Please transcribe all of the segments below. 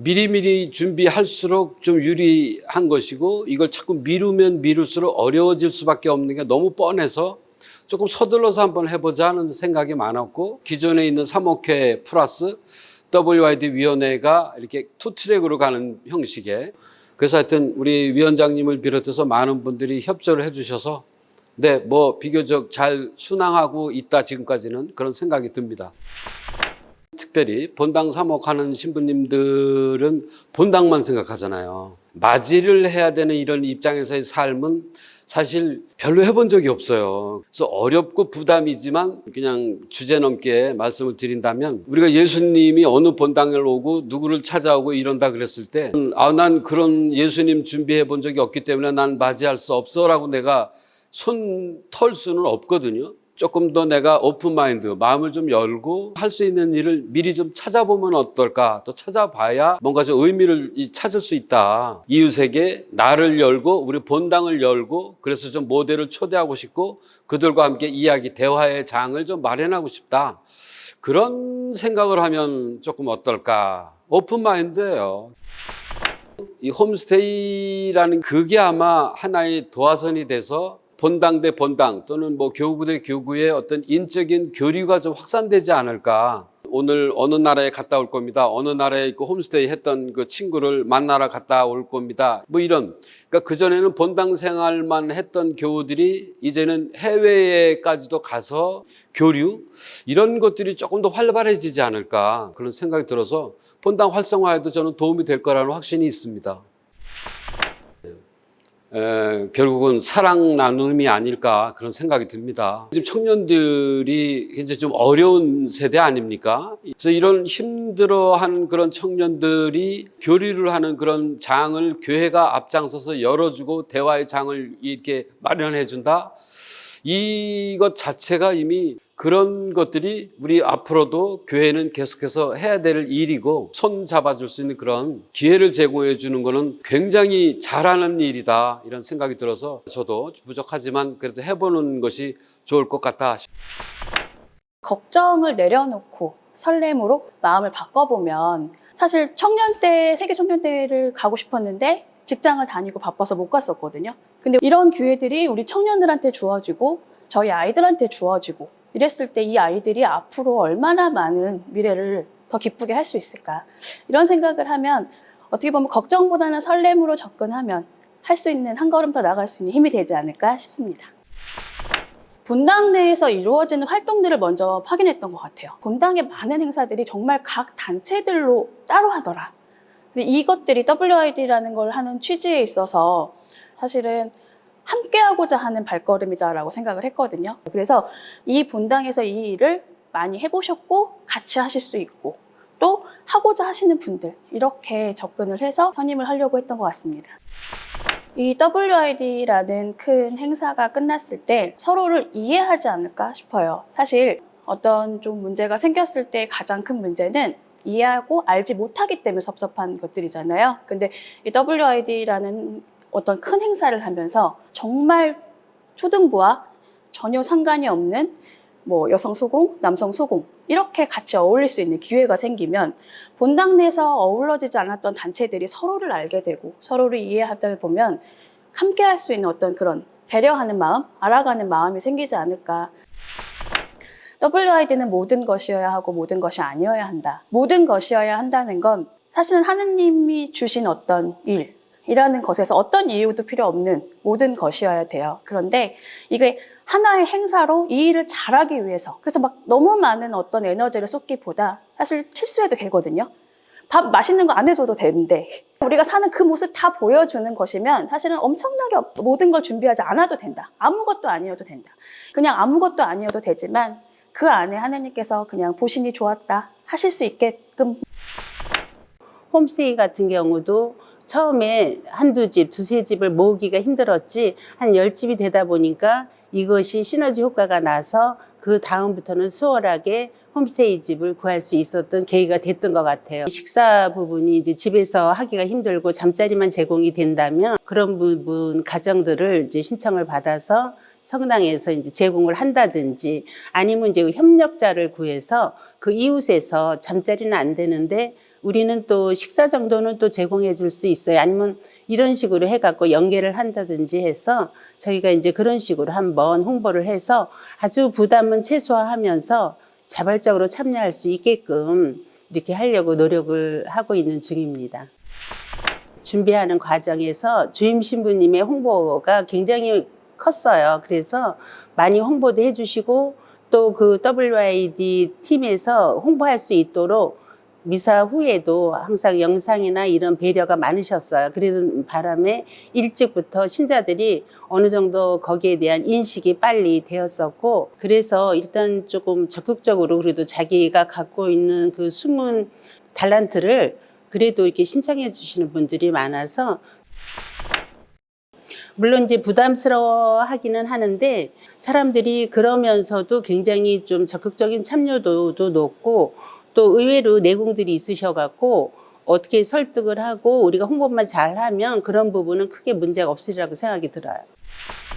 미리미리 준비할수록 좀 유리한 것이고 이걸 자꾸 미루면 미룰수록 어려워질 수밖에 없는 게 너무 뻔해서 조금 서둘러서 한번 해보자 하는 생각이 많았고 기존에 있는 사목회 플러스 WID 위원회가 이렇게 투 트랙으로 가는 형식의 그래서 하여튼 우리 위원장님을 비롯해서 많은 분들이 협조를 해주셔서 네, 뭐 비교적 잘 순항하고 있다 지금까지는 그런 생각이 듭니다. 특별히 본당 사목하는 신부님들은 본당만 생각하잖아요. 맞이를 해야 되는 이런 입장에서의 삶은 사실 별로 해본 적이 없어요. 그래서 어렵고 부담이지만 그냥 주제넘게 말씀을 드린다면 우리가 예수님이 어느 본당에 오고 누구를 찾아오고 이런다 그랬을 때 난 그런 예수님 준비해 본 적이 없기 때문에 난 맞이할 수 없어 라고 내가 손 털 수는 없거든요. 조금 더 내가 오픈마인드, 마음을 좀 열고 할 수 있는 일을 미리 좀 찾아보면 어떨까? 또 찾아봐야 뭔가 좀 의미를 찾을 수 있다. 이웃에게 나를 열고 우리 본당을 열고 그래서 좀 모델을 초대하고 싶고 그들과 함께 이야기, 대화의 장을 좀 마련하고 싶다. 그런 생각을 하면 조금 어떨까? 오픈마인드예요. 이 홈스테이라는 그게 아마 하나의 도화선이 돼서 본당 대 본당 또는 뭐 교구 대 교구의 어떤 인적인 교류가 좀 확산되지 않을까. 오늘 어느 나라에 갔다 올 겁니다. 어느 나라에 있고 홈스테이 했던 그 친구를 만나러 갔다 올 겁니다. 뭐 이런. 그러니까 그전에는 본당 생활만 했던 교우들이 이제는 해외에까지도 가서 교류 이런 것들이 조금 더 활발해지지 않을까. 그런 생각이 들어서 본당 활성화에도 저는 도움이 될 거라는 확신이 있습니다. 결국은 사랑 나눔이 아닐까 그런 생각이 듭니다. 지금 청년들이 이제 좀 어려운 세대 아닙니까? 그래서 이런 힘들어하는 그런 청년들이 교류를 하는 그런 장을 교회가 앞장서서 열어주고 대화의 장을 이렇게 마련해 준다. 이것 자체가 이미 그런 것들이 우리 앞으로도 교회는 계속해서 해야 될 일이고 손 잡아줄 수 있는 그런 기회를 제공해 주는 거는 굉장히 잘하는 일이다 이런 생각이 들어서 저도 부족하지만 그래도 해보는 것이 좋을 것 같다. 걱정을 내려놓고 설렘으로 마음을 바꿔보면 사실 청년대, 세계 청년대회를 가고 싶었는데 직장을 다니고 바빠서 못 갔었거든요. 근데 이런 기회들이 우리 청년들한테 주어지고 저희 아이들한테 주어지고 이랬을 때 이 아이들이 앞으로 얼마나 많은 미래를 더 기쁘게 할 수 있을까. 이런 생각을 하면 어떻게 보면 걱정보다는 설렘으로 접근하면 할 수 있는 한 걸음 더 나아갈 수 있는 힘이 되지 않을까 싶습니다. 본당 내에서 이루어지는 활동들을 먼저 확인했던 것 같아요. 본당의 많은 행사들이 정말 각 단체들로 따로 하더라. 근데 이것들이 WID라는 걸 하는 취지에 있어서 사실은 함께하고자 하는 발걸음이다라고 생각을 했거든요. 그래서 이 본당에서 이 일을 많이 해보셨고 같이 하실 수 있고 또 하고자 하시는 분들 이렇게 접근을 해서 선임을 하려고 했던 것 같습니다. 이 WID라는 큰 행사가 끝났을 때 서로를 이해하지 않을까 싶어요. 사실 어떤 좀 문제가 생겼을 때 가장 큰 문제는 이해하고 알지 못하기 때문에 섭섭한 것들이잖아요. 근데 이 WID라는 어떤 큰 행사를 하면서 정말 초등부와 전혀 상관이 없는 뭐 여성 소공, 남성 소공 이렇게 같이 어울릴 수 있는 기회가 생기면 본당 내에서 어우러지지 않았던 단체들이 서로를 알게 되고 서로를 이해하다 보면 함께 할 수 있는 어떤 그런 배려하는 마음, 알아가는 마음이 생기지 않을까. WID는 모든 것이어야 하고 모든 것이 아니어야 한다. 모든 것이어야 한다는 건 사실은 하느님이 주신 어떤 일이라는 것에서 어떤 이유도 필요 없는 모든 것이어야 돼요. 그런데 이게 하나의 행사로 이 일을 잘하기 위해서 그래서 막 너무 많은 어떤 에너지를 쏟기보다 사실 실수해도 되거든요. 밥 맛있는 거 안 해줘도 되는데 우리가 사는 그 모습 다 보여주는 것이면 사실은 엄청나게 모든 걸 준비하지 않아도 된다. 아무것도 아니어도 된다. 그냥 아무것도 아니어도 되지만 그 안에 하나님께서 그냥 보시니 좋았다 하실 수 있게끔. 홈스테이 같은 경우도 처음에 한두 집, 두세 집을 모으기가 힘들었지 한 10집이 되다 보니까 이것이 시너지 효과가 나서 그 다음부터는 수월하게 홈스테이 집을 구할 수 있었던 계기가 됐던 것 같아요. 식사 부분이 이제 집에서 하기가 힘들고 잠자리만 제공이 된다면 그런 부분 가정들을 이제 신청을 받아서 성당에서 이제 제공을 한다든지 아니면 이제 협력자를 구해서 그 이웃에서 잠자리는 안 되는데 우리는 또 식사 정도는 또 제공해 줄 수 있어요. 아니면 이런 식으로 해갖고 연계를 한다든지 해서 저희가 이제 그런 식으로 한번 홍보를 해서 아주 부담은 최소화하면서 자발적으로 참여할 수 있게끔 이렇게 하려고 노력을 하고 있는 중입니다. 준비하는 과정에서 주임 신부님의 홍보가 굉장히 컸어요. 그래서 많이 홍보도 해주시고 또 그 WID 팀에서 홍보할 수 있도록 미사 후에도 항상 영상이나 이런 배려가 많으셨어요. 그런 바람에 일찍부터 신자들이 어느 정도 거기에 대한 인식이 빨리 되었었고, 그래서 일단 조금 적극적으로 그래도 자기가 갖고 있는 그 숨은 달란트를 그래도 이렇게 신청해 주시는 분들이 많아서, 물론 이제 부담스러워 하기는 하는데 사람들이 그러면서도 굉장히 좀 적극적인 참여도도 높고 또 의외로 내공들이 있으셔갖고 어떻게 설득을 하고 우리가 홍보만 잘하면 그런 부분은 크게 문제가 없으리라고 생각이 들어요.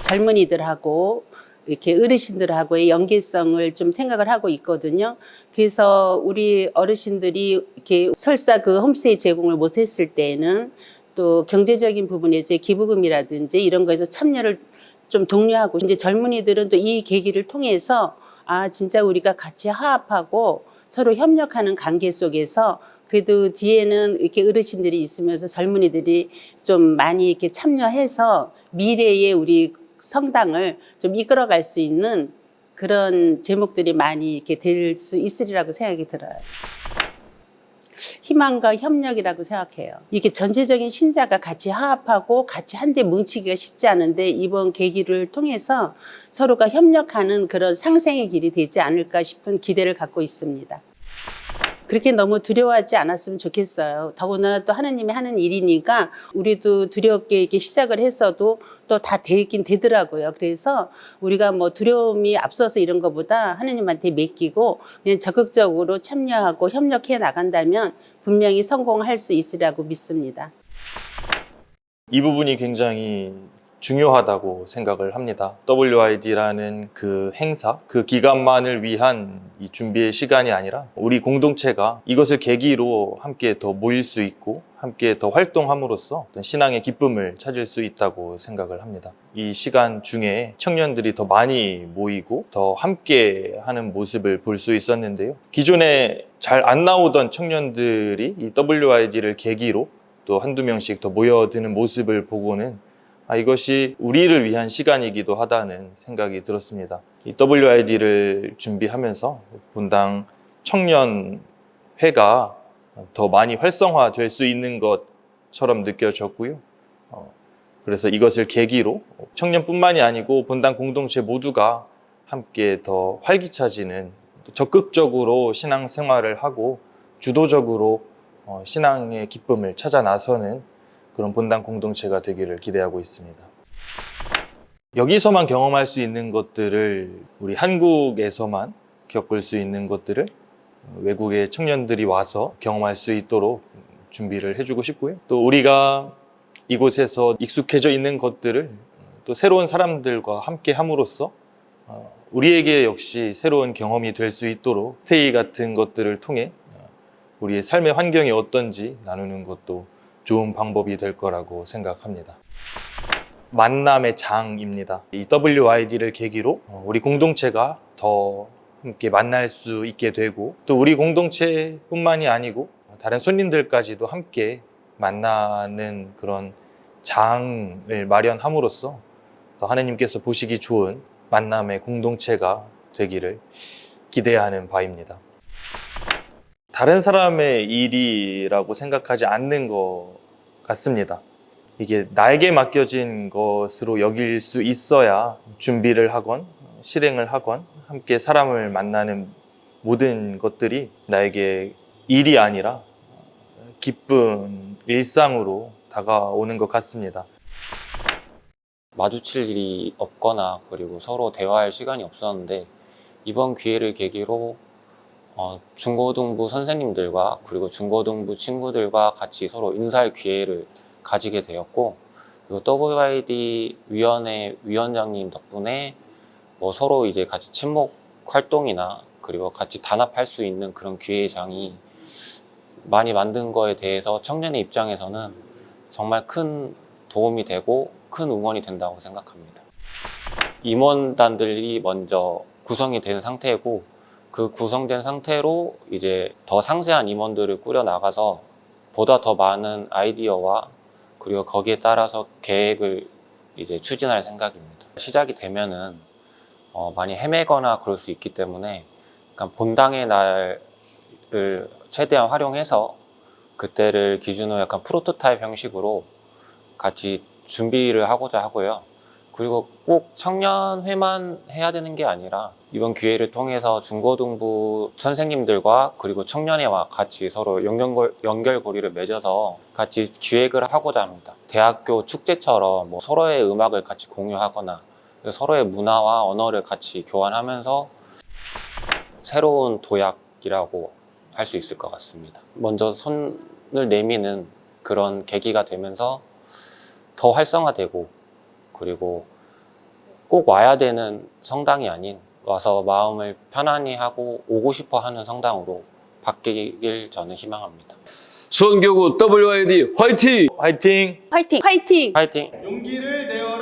젊은이들하고 이렇게 어르신들하고의 연계성을 좀 생각을 하고 있거든요. 그래서 우리 어르신들이 이렇게 설사 그 홈스테이 제공을 못했을 때에는 또 경제적인 부분에서 기부금이라든지 이런 거에서 참여를 좀 독려하고, 이제 젊은이들은 또 이 계기를 통해서 아 진짜 우리가 같이 화합하고 서로 협력하는 관계 속에서 그래도 뒤에는 이렇게 어르신들이 있으면서 젊은이들이 좀 많이 이렇게 참여해서 미래의 우리 성당을 좀 이끌어갈 수 있는 그런 제목들이 많이 이렇게 될 수 있으리라고 생각이 들어요. 희망과 협력이라고 생각해요. 이게 전체적인 신자가 같이 화합하고 같이 한데 뭉치기가 쉽지 않은데 이번 계기를 통해서 서로가 협력하는 그런 상생의 길이 되지 않을까 싶은 기대를 갖고 있습니다. 그렇게 너무 두려워하지 않았으면 좋겠어요. 더군다나 또 하느님이 하는 일이니까 우리도 두렵게 이렇게 시작을 했어도 또 다 되긴 되더라고요. 그래서 우리가 뭐 두려움이 앞서서 이런 것보다 하느님한테 맡기고 그냥 적극적으로 참여하고 협력해 나간다면 분명히 성공할 수 있으리라고 믿습니다. 이 부분이 굉장히 중요하다고 생각을 합니다. WID라는 그 행사, 그 기간만을 위한 이 준비의 시간이 아니라 우리 공동체가 이것을 계기로 함께 더 모일 수 있고 함께 더 활동함으로써 어떤 신앙의 기쁨을 찾을 수 있다고 생각을 합니다. 이 시간 중에 청년들이 더 많이 모이고 더 함께 하는 모습을 볼 수 있었는데요. 기존에 잘 안 나오던 청년들이 이 WID를 계기로 또 한두 명씩 더 모여드는 모습을 보고는 이것이 우리를 위한 시간이기도 하다는 생각이 들었습니다. 이 WID를 준비하면서 본당 청년회가 더 많이 활성화될 수 있는 것처럼 느껴졌고요. 그래서 이것을 계기로 청년뿐만이 아니고 본당 공동체 모두가 함께 더 활기차지는, 적극적으로 신앙생활을 하고 주도적으로 신앙의 기쁨을 찾아 나서는 그런 본당 공동체가 되기를 기대하고 있습니다. 여기서만 경험할 수 있는 것들을, 우리 한국에서만 겪을 수 있는 것들을 외국의 청년들이 와서 경험할 수 있도록 준비를 해주고 싶고요. 또 우리가 이곳에서 익숙해져 있는 것들을 또 새로운 사람들과 함께 함으로써 우리에게 역시 새로운 경험이 될 수 있도록 스테이 같은 것들을 통해 우리의 삶의 환경이 어떤지 나누는 것도 좋은 방법이 될 거라고 생각합니다. 만남의 장입니다. 이 WID를 계기로 우리 공동체가 더 함께 만날 수 있게 되고 또 우리 공동체뿐만이 아니고 다른 손님들까지도 함께 만나는 그런 장을 마련함으로써 더 하나님께서 보시기 좋은 만남의 공동체가 되기를 기대하는 바입니다. 다른 사람의 일이라고 생각하지 않는 것 같습니다. 이게 나에게 맡겨진 것으로 여길 수 있어야 준비를 하건 실행을 하건 함께 사람을 만나는 모든 것들이 나에게 일이 아니라 기쁜 일상으로 다가오는 것 같습니다. 마주칠 일이 없거나 그리고 서로 대화할 시간이 없었는데 이번 기회를 계기로 중고등부 선생님들과 그리고 중고등부 친구들과 같이 서로 인사할 기회를 가지게 되었고, 그리고 WID 위원회 위원장님 덕분에 서로 이제 같이 친목 활동이나 그리고 같이 단합할 수 있는 그런 기회의 장이 많이 만든 거에 대해서 청년의 입장에서는 정말 큰 도움이 되고 큰 응원이 된다고 생각합니다. 임원단들이 먼저 구성이 된 상태고 그 구성된 상태로 이제 더 상세한 임원들을 꾸려 나가서 보다 더 많은 아이디어와 그리고 거기에 따라서 계획을 이제 추진할 생각입니다. 시작이 되면은 많이 헤매거나 그럴 수 있기 때문에 그러니까 본당의 날을 최대한 활용해서 그때를 기준으로 약간 프로토타입 형식으로 같이 준비를 하고자 하고요. 그리고 꼭 청년회만 해야 되는 게 아니라 이번 기회를 통해서 중고등부 선생님들과 그리고 청년회와 같이 서로 연결고리를 맺어서 같이 기획을 하고자 합니다. 대학교 축제처럼 뭐 서로의 음악을 같이 공유하거나 서로의 문화와 언어를 같이 교환하면서 새로운 도약이라고 할 수 있을 것 같습니다. 먼저 손을 내미는 그런 계기가 되면서 더 활성화되고 그리고 꼭 와야 되는 성당이 아닌 와서 마음을 편안히 하고 오고 싶어 하는 성당으로 바뀌길 저는 희망합니다. 수원교구 WYD 화이팅! 화이팅! 화이팅! 화이팅! 파이팅! 용기를 내어